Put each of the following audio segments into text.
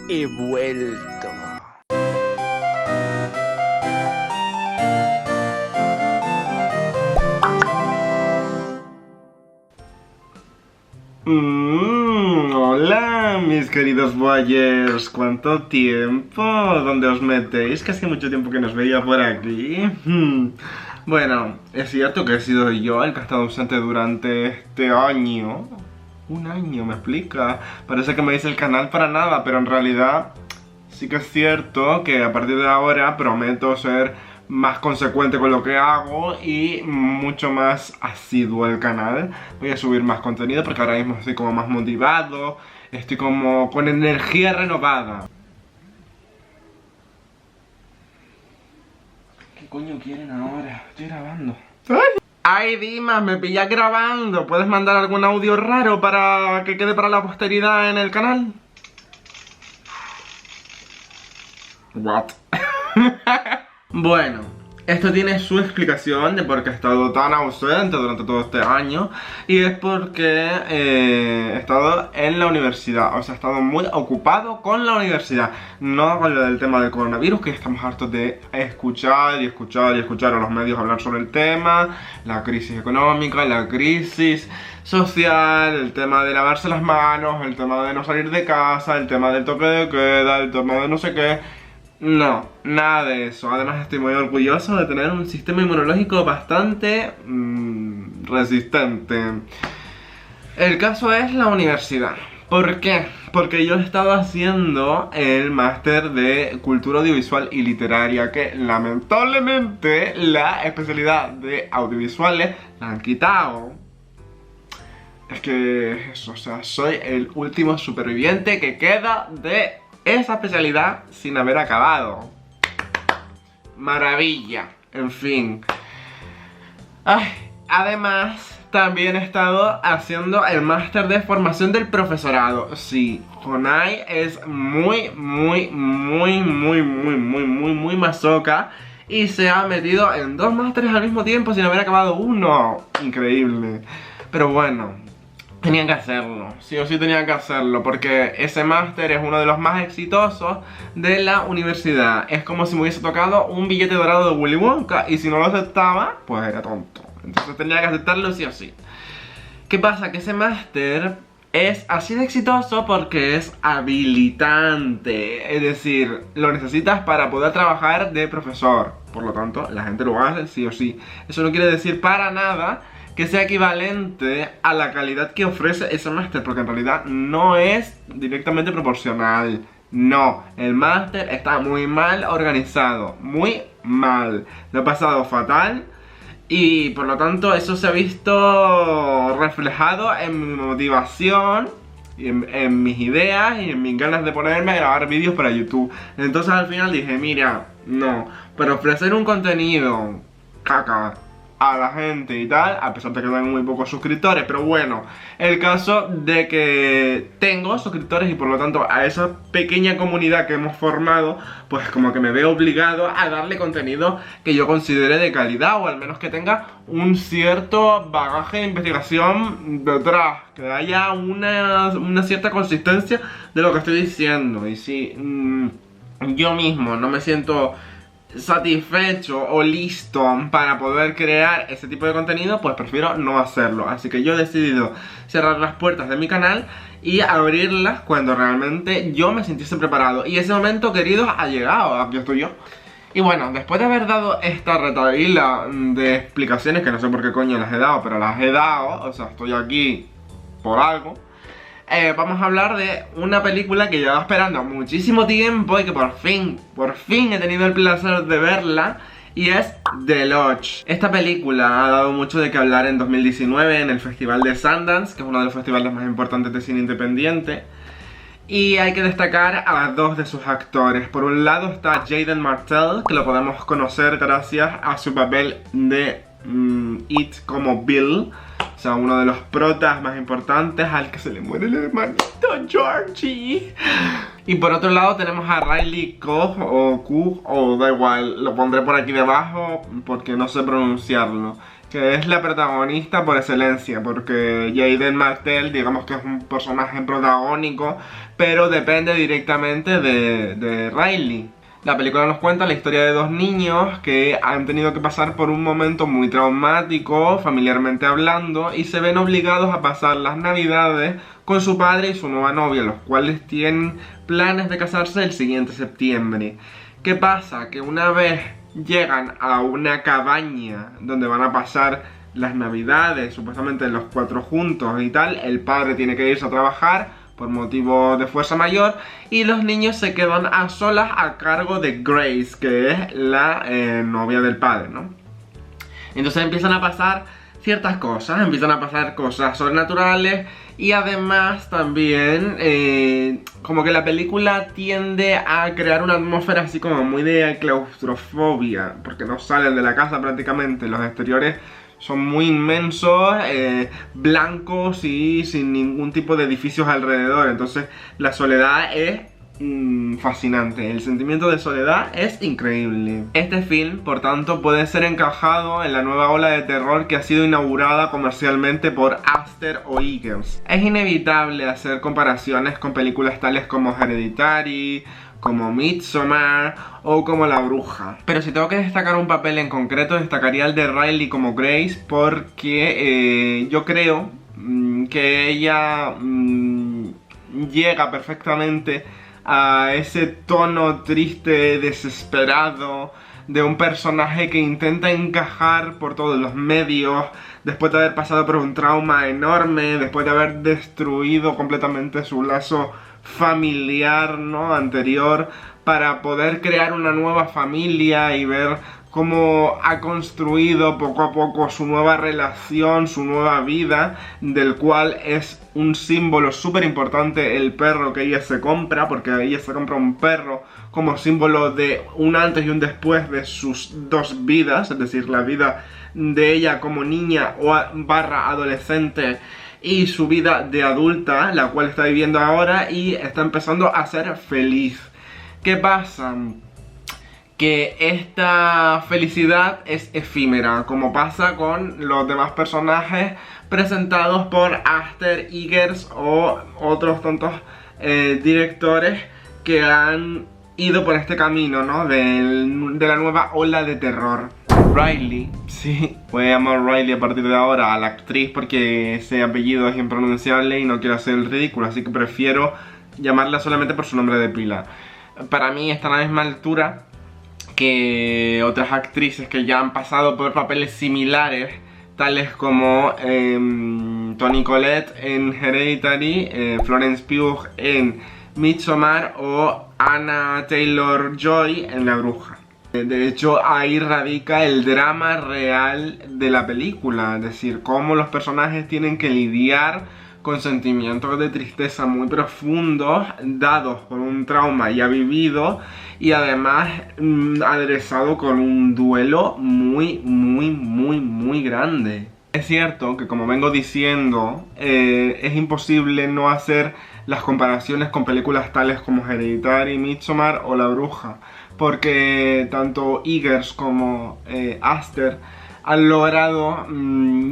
He vuelto. Hola, mis queridos voyeurs. ¿Cuánto tiempo? ¿Dónde os metéis? Que hace mucho tiempo que nos veía por aquí. Bueno, es cierto que he sido yo el que ha estado ausente durante este año. Un año, ¿me explica? Parece que me dice el canal para nada, pero en realidad sí que es cierto que a partir de ahora prometo ser más consecuente con lo que hago y mucho más asiduo al canal. Voy a subir más contenido porque ahora mismo estoy como más motivado, estoy como con energía renovada. ¿Qué coño quieren ahora? Estoy grabando. ¡Ay, Dimas! Me pillas grabando. ¿Puedes mandar algún audio raro para que quede para la posteridad en el canal? What? Bueno, esto tiene su explicación de por qué he estado tan ausente durante todo este año. Y es porque he estado en la universidad. O sea, he estado muy ocupado con la universidad. No con lo del tema del coronavirus, que estamos hartos de escuchar y escuchar y escuchar a los medios hablar sobre el tema. La crisis económica, la crisis social, el tema de lavarse las manos, el tema de no salir de casa, el tema del toque de queda, el tema de no sé qué. No, nada de eso. Además estoy muy orgulloso de tener un sistema inmunológico bastante resistente. El caso es la universidad. ¿Por qué? Porque yo he estado haciendo el máster de Cultura Audiovisual y Literaria, que lamentablemente la especialidad de audiovisuales la han quitado. Es que eso, o sea, soy el último superviviente que queda de esa especialidad sin haber acabado. Maravilla. En fin. Ay, además, también he estado haciendo el máster de formación del profesorado. Sí, Jonai es muy masoca y se ha metido en 2 másteres al mismo tiempo sin haber acabado uno. Increíble. Pero bueno, tenían que hacerlo, sí o sí tenían que hacerlo, porque ese máster es uno de los más exitosos de la universidad. Es como si me hubiese tocado un billete dorado de Willy Wonka, y si no lo aceptaba, pues era tonto. Entonces tenía que aceptarlo sí o sí. ¿Qué pasa? Que ese máster es así de exitoso porque es habilitante. Es decir, lo necesitas para poder trabajar de profesor. Por lo tanto, la gente lo hace sí o sí. Eso no quiere decir para nada que sea equivalente a la calidad que ofrece ese máster, porque en realidad no es directamente proporcional. No, el máster está muy mal organizado, muy mal. Lo he pasado fatal y por lo tanto eso se ha visto reflejado en mi motivación y en mis ideas y en mis ganas de ponerme a grabar vídeos para YouTube. Entonces al final dije, mira, no, para ofrecer un contenido caca a la gente y tal, a pesar de que tengo muy pocos suscriptores, pero bueno, el caso de que tengo suscriptores y por lo tanto a esa pequeña comunidad que hemos formado, pues como que me veo obligado a darle contenido que yo considere de calidad, o al menos que tenga un cierto bagaje de investigación detrás, que haya una cierta consistencia de lo que estoy diciendo. Y si yo mismo no me siento satisfecho o listo para poder crear ese tipo de contenido, pues prefiero no hacerlo. Así que yo he decidido cerrar las puertas de mi canal y abrirlas cuando realmente yo me sintiese preparado. Y ese momento, queridos, ha llegado. Aquí estoy yo. Y bueno, después de haber dado esta retahíla de explicaciones, que no sé por qué coño las he dado, pero las he dado, o sea, estoy aquí por algo. Vamos a hablar de una película que llevaba esperando muchísimo tiempo y que por fin he tenido el placer de verla, y es The Lodge. Esta película ha dado mucho de qué hablar en 2019 en el Festival de Sundance, que es uno de los festivales más importantes de cine independiente. Y hay que destacar a 2 de sus actores. Por un lado está Jaden Martell, que lo podemos conocer gracias a su papel de It como Bill. O sea, uno de los protas más importantes, al que se le muere el hermanito Georgie. Y por otro lado tenemos a Riley Cook o da igual, lo pondré por aquí debajo porque no sé pronunciarlo, que es la protagonista por excelencia, porque Jaeden Martell, digamos que es un personaje protagónico, pero depende directamente de Riley. La película nos cuenta la historia de dos niños que han tenido que pasar por un momento muy traumático, familiarmente hablando, y se ven obligados a pasar las navidades con su padre y su nueva novia, los cuales tienen planes de casarse el siguiente septiembre. ¿Qué pasa? Que una vez llegan a una cabaña donde van a pasar las navidades, supuestamente los cuatro juntos y tal, el padre tiene que irse a trabajar por motivo de fuerza mayor y los niños se quedan a solas a cargo de Grace, que es la novia del padre, ¿no? Entonces empiezan a pasar ciertas cosas, empiezan a pasar cosas sobrenaturales y además también como que la película tiende a crear una atmósfera así como muy de claustrofobia, porque no salen de la casa prácticamente, los exteriores son muy inmensos, blancos y sin ningún tipo de edificios alrededor. Entonces la soledad es fascinante, el sentimiento de soledad es increíble. Este film, por tanto, puede ser encajado en la nueva ola de terror que ha sido inaugurada comercialmente por Aster o Eggers. Es inevitable hacer comparaciones con películas tales como Hereditary, como Midsommar o como La Bruja. Pero si tengo que destacar un papel en concreto, destacaría el de Riley como Grace, porque yo creo que ella llega perfectamente a ese tono triste, desesperado, de un personaje que intenta encajar por todos los medios, después de haber pasado por un trauma enorme, después de haber destruido completamente su lazo familiar, ¿no?, anterior, para poder crear una nueva familia y ver cómo ha construido poco a poco su nueva relación, su nueva vida, del cual es un símbolo súper importante el perro que ella se compra, porque ella se compra un perro como símbolo de un antes y un después de sus dos vidas, es decir, la vida de ella como niña o barra adolescente y su vida de adulta, la cual está viviendo ahora y está empezando a ser feliz. ¿Qué pasa? Que esta felicidad es efímera, como pasa con los demás personajes presentados por Aster Eggers o otros tantos directores que han ido por este camino, ¿no?, de la nueva ola de terror. Riley, sí, voy a llamar Riley a partir de ahora a la actriz porque ese apellido es impronunciable y no quiero hacer el ridículo, así que prefiero llamarla solamente por su nombre de pila. Para mí está a la misma altura que otras actrices que ya han pasado por papeles similares, tales como Toni Collette en Hereditary, Florence Pugh en Midsommar o Anna Taylor-Joy en La Bruja. De hecho, ahí radica el drama real de la película, es decir, cómo los personajes tienen que lidiar con sentimientos de tristeza muy profundos, dados por un trauma ya vivido y además aderezado con un duelo muy grande. Es cierto que, como vengo diciendo, es imposible no hacer las comparaciones con películas tales como Hereditary, Midsommar o La Bruja, porque tanto Eggers como Aster han logrado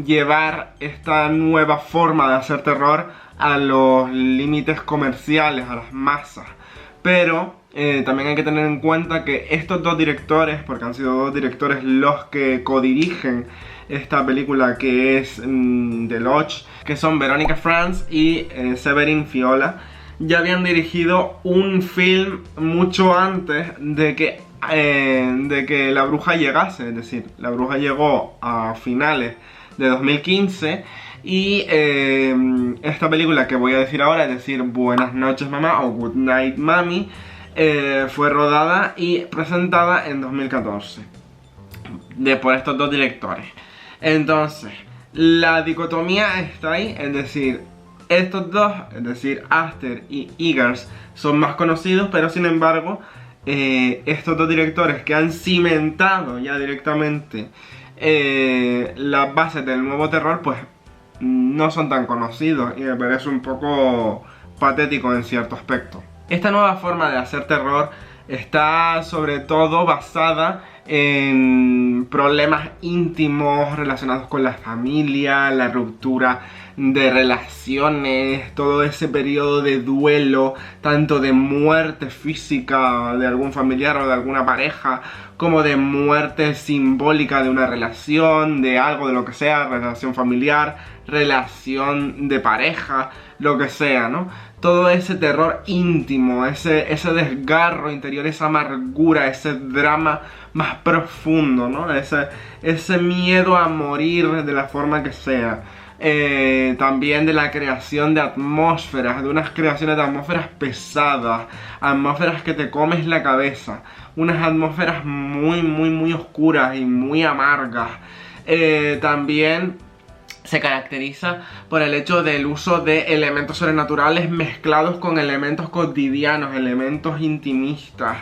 llevar esta nueva forma de hacer terror a los límites comerciales, a las masas. Pero también hay que tener en cuenta que estos dos directores, porque han sido dos directores los que codirigen esta película, que es The Lodge, que son Veronica Franz y Severin Fiola, ya habían dirigido un film mucho antes de que La Bruja llegase. Es decir, La Bruja llegó a finales de 2015 y esta película que voy a decir ahora, es decir, Buenas noches mamá o Good Night Mami, fue rodada y presentada en 2014 por estos dos directores. Entonces, la dicotomía está ahí, es decir, estos dos, es decir, Aster y Eggers, son más conocidos, pero sin embargo estos dos directores que han cimentado ya directamente las bases del nuevo terror, pues no son tan conocidos y me parece un poco patético en cierto aspecto. Esta nueva forma de hacer terror está sobre todo basada en problemas íntimos relacionados con la familia, la ruptura de relaciones, todo ese periodo de duelo, tanto de muerte física de algún familiar o de alguna pareja, como de muerte simbólica de una relación, de algo, de lo que sea, relación familiar, relación de pareja, lo que sea, ¿no? Todo ese terror íntimo, ese desgarro interior, esa amargura, ese drama más profundo, ¿no? Ese miedo a morir de la forma que sea. También de la creación de atmósferas, de unas creaciones de atmósferas pesadas, atmósferas que te comes la cabeza, unas atmósferas muy oscuras y muy amargas. También se caracteriza por el hecho del uso de elementos sobrenaturales mezclados con elementos cotidianos, elementos intimistas,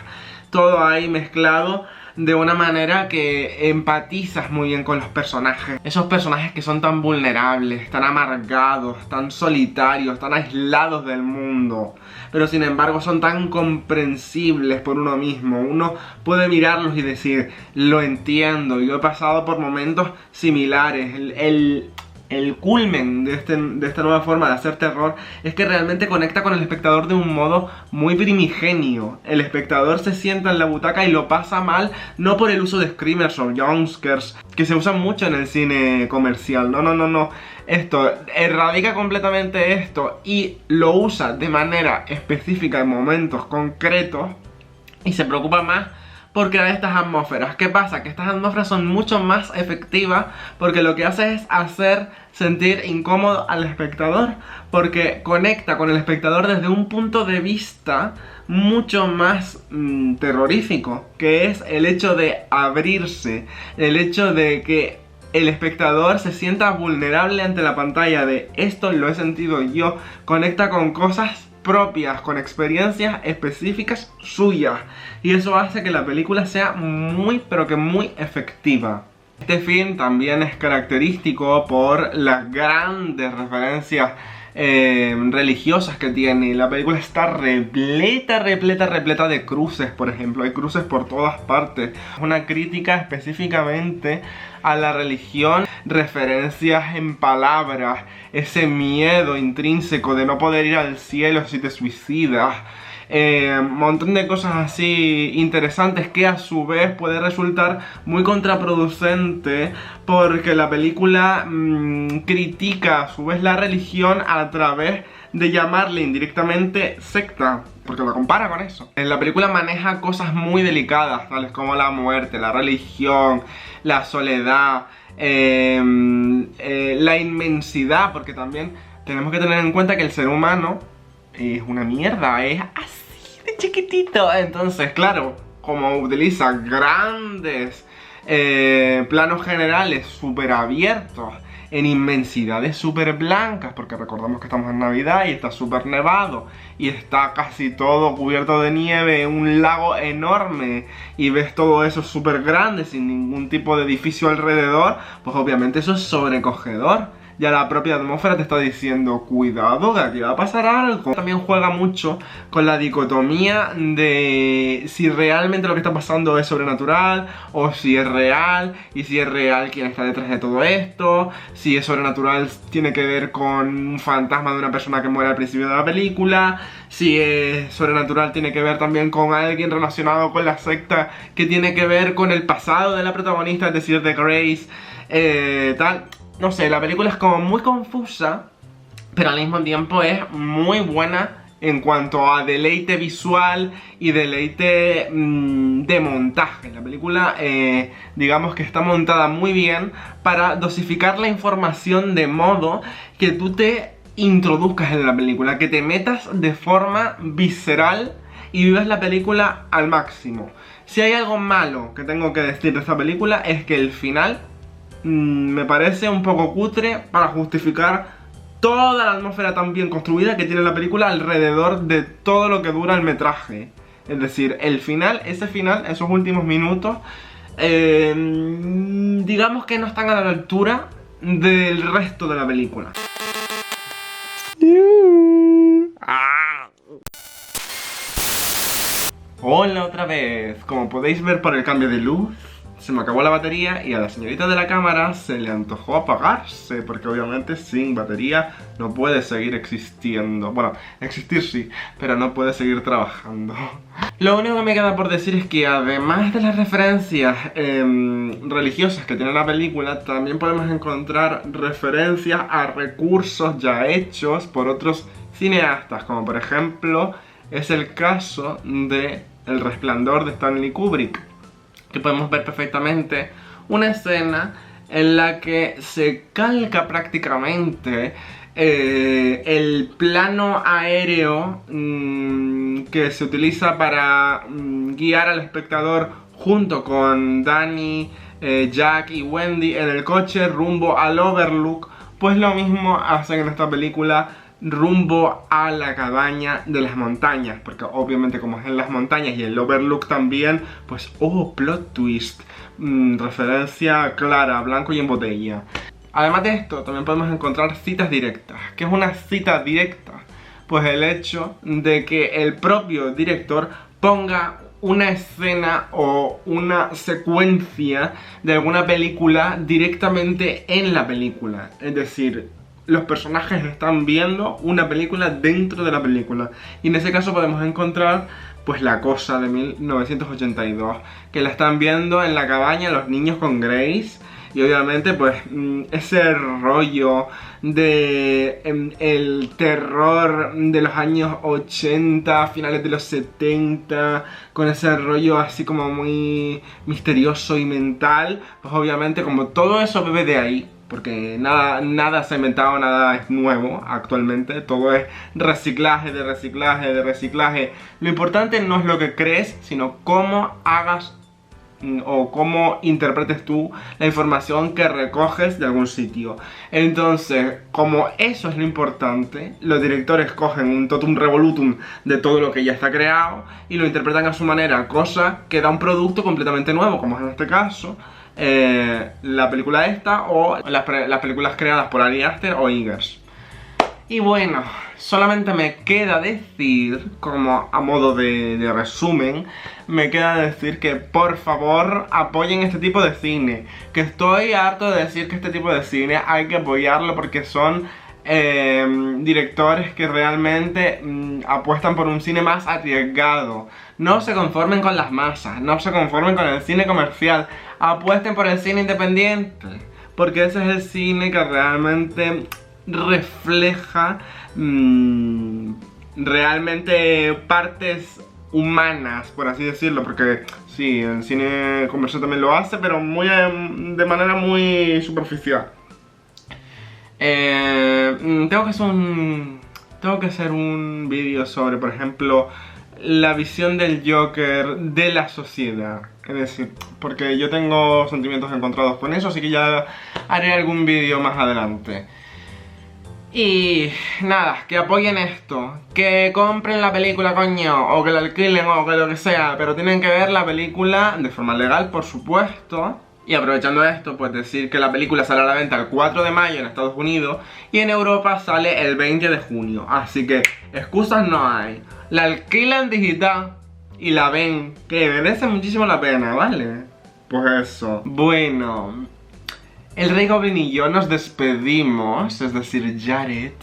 todo ahí mezclado de una manera que empatizas muy bien con los personajes. Esos personajes que son tan vulnerables, tan amargados, tan solitarios, tan aislados del mundo, pero sin embargo son tan comprensibles por uno mismo. Uno puede mirarlos y decir, lo entiendo, yo he pasado por momentos similares. El culmen de esta nueva forma de hacer terror es que realmente conecta con el espectador de un modo muy primigenio. El espectador se sienta en la butaca y lo pasa mal, no por el uso de screamers o jumpscares, que se usan mucho en el cine comercial. No. Esto erradica completamente esto y lo usa de manera específica en momentos concretos y se preocupa más por crear estas atmósferas. ¿Qué pasa? Que estas atmósferas son mucho más efectivas porque lo que hace es hacer sentir incómodo al espectador, porque conecta con el espectador desde un punto de vista mucho más terrorífico, que es el hecho de abrirse, el hecho de que el espectador se sienta vulnerable ante la pantalla, de esto lo he sentido yo, conecta con cosas propias, con experiencias específicas suyas, y eso hace que la película sea muy, pero que muy efectiva. Este film también es característico por las grandes referencias religiosas que tiene. La película está repleta de cruces, por ejemplo. Hay cruces por todas partes. Una crítica específicamente a la religión, referencias en palabras, ese miedo intrínseco de no poder ir al cielo si te suicidas. Un montón de cosas así interesantes que a su vez puede resultar muy contraproducente, porque la película critica a su vez la religión a través de llamarle indirectamente secta, porque lo compara con eso. La película maneja cosas muy delicadas, tales como la muerte, la religión, la soledad, la inmensidad, porque también tenemos que tener en cuenta que el ser humano es una mierda, es así de chiquitito. Entonces, claro, como utiliza grandes planos generales súper abiertos en inmensidades súper blancas, porque recordamos que estamos en Navidad y está súper nevado y está casi todo cubierto de nieve, un lago enorme, y ves todo eso súper grande sin ningún tipo de edificio alrededor, pues obviamente eso es sobrecogedor. Ya la propia atmósfera te está diciendo, cuidado, que aquí va a pasar algo. También juega mucho con la dicotomía de si realmente lo que está pasando es sobrenatural o si es real, y si es real quién está detrás de todo esto, si es sobrenatural tiene que ver con un fantasma de una persona que muere al principio de la película, si es sobrenatural tiene que ver también con alguien relacionado con la secta que tiene que ver con el pasado de la protagonista, es decir, de Grace, tal. No sé, la película es como muy confusa, pero al mismo tiempo es muy buena en cuanto a deleite visual y deleite de montaje. La película, digamos que está montada muy bien para dosificar la información de modo que tú te introduzcas en la película, que te metas de forma visceral y vivas la película al máximo. Si hay algo malo que tengo que decir de esta película es que el final me parece un poco cutre para justificar toda la atmósfera tan bien construida que tiene la película alrededor de todo lo que dura el metraje. Es decir, el final, esos últimos minutos, digamos que no están a la altura del resto de la película. Hola otra vez. Como podéis ver por el cambio de luz, se me acabó la batería y a la señorita de la cámara se le antojó apagarse, porque obviamente sin batería no puede seguir existiendo. Bueno, existir sí, pero no puede seguir trabajando. Lo único que me queda por decir es que además de las referencias religiosas que tiene la película, también podemos encontrar referencias a recursos ya hechos por otros cineastas, como por ejemplo es el caso de El Resplandor de Stanley Kubrick, que podemos ver perfectamente una escena en la que se calca prácticamente el plano aéreo que se utiliza para guiar al espectador junto con Danny, Jack y Wendy en el coche rumbo al Overlook. Pues lo mismo hacen en esta película rumbo a la cabaña de las montañas, porque obviamente como es en las montañas y el Overlook también, pues plot twist, referencia clara, blanco y en botella. Además de esto, también podemos encontrar citas directas. ¿Qué es una cita directa? Pues el hecho de que el propio director ponga una escena o una secuencia de alguna película directamente en la película. Es decir, los personajes están viendo una película dentro de la película. Y en ese caso podemos encontrar pues La Cosa de 1982, que la están viendo en la cabaña los niños con Grace. Y obviamente pues ese rollo de el terror de los años 80, finales de los 70, con ese rollo así como muy misterioso y mental, pues obviamente como todo eso bebe de ahí, porque nada se ha inventado, nada es nuevo actualmente, todo es reciclaje, de reciclaje, de reciclaje. Lo importante no es lo que crees, sino cómo hagas o cómo interpretes tú la información que recoges de algún sitio. Entonces, como eso es lo importante, los directores cogen un totum revolutum de todo lo que ya está creado y lo interpretan a su manera, cosa que da un producto completamente nuevo, como es en este caso la película esta o las películas creadas por Ari Aster o Eggers. Y bueno, solamente me queda decir, como a modo de resumen, me queda decir que por favor apoyen este tipo de cine. Que estoy harto de decir que este tipo de cine hay que apoyarlo porque son directores que realmente apuestan por un cine más arriesgado. No se conformen con las masas, no se conformen con el cine comercial, apuesten por el cine independiente, porque ese es el cine que realmente refleja realmente partes humanas, por así decirlo, porque sí, el cine comercial también lo hace, pero de manera muy superficial. Tengo que hacer un vídeo sobre, por ejemplo, la visión del Joker de la sociedad. Es decir, porque yo tengo sentimientos encontrados con eso, así que ya haré algún vídeo más adelante. Y nada, que apoyen esto, que compren la película, coño, o que la alquilen o que lo que sea, pero tienen que ver la película de forma legal, por supuesto. Y aprovechando esto, pues decir que la película sale a la venta el 4 de mayo en Estados Unidos y en Europa sale el 20 de junio. Así que excusas no hay. La alquilan digital y la ven, que merece muchísimo la pena, ¿vale? Pues eso. Bueno, el Rey Goblin y yo nos despedimos, es decir, Jared.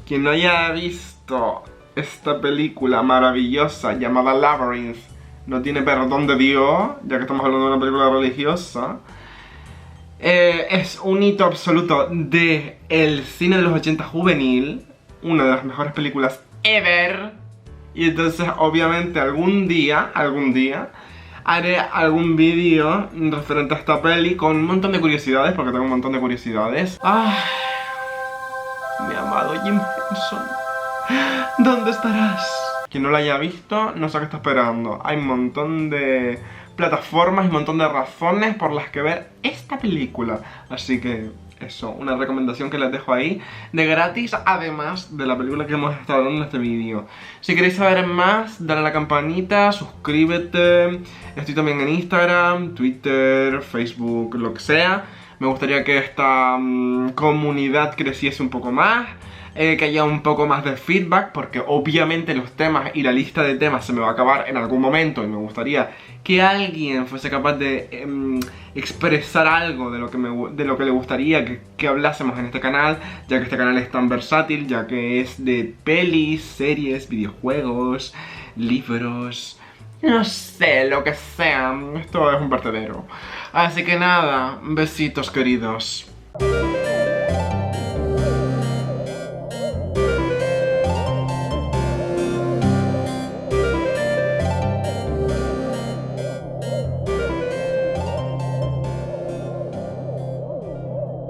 Quien no haya visto esta película maravillosa llamada Labyrinth no tiene perdón de Dios, ya que estamos hablando de una película religiosa. Es un hito absoluto del cine de los 80 juvenil, una de las mejores películas ever. Y entonces obviamente algún día haré algún vídeo referente a esta peli con un montón de curiosidades, porque tengo un montón de curiosidades. ¡Ah! Mi amado Jim Henson, ¿dónde estarás? Quien no la haya visto, no sé qué está esperando. Hay un montón de plataformas y un montón de razones por las que ver esta película. Así que eso, una recomendación que les dejo ahí de gratis, además de la película que hemos estado hablando en este vídeo. Si queréis saber más, dale a la campanita, suscríbete. Estoy también en Instagram, Twitter, Facebook, lo que sea. Me gustaría que esta comunidad creciese un poco más. que haya un poco más de feedback, porque obviamente los temas y la lista de temas se me va a acabar en algún momento y me gustaría que alguien fuese capaz de expresar algo de lo que le gustaría que hablásemos en este canal, ya que este canal es tan versátil, ya que es de pelis, series, videojuegos, libros, no sé, lo que sea. Esto es un vertedero. Así que nada, besitos queridos.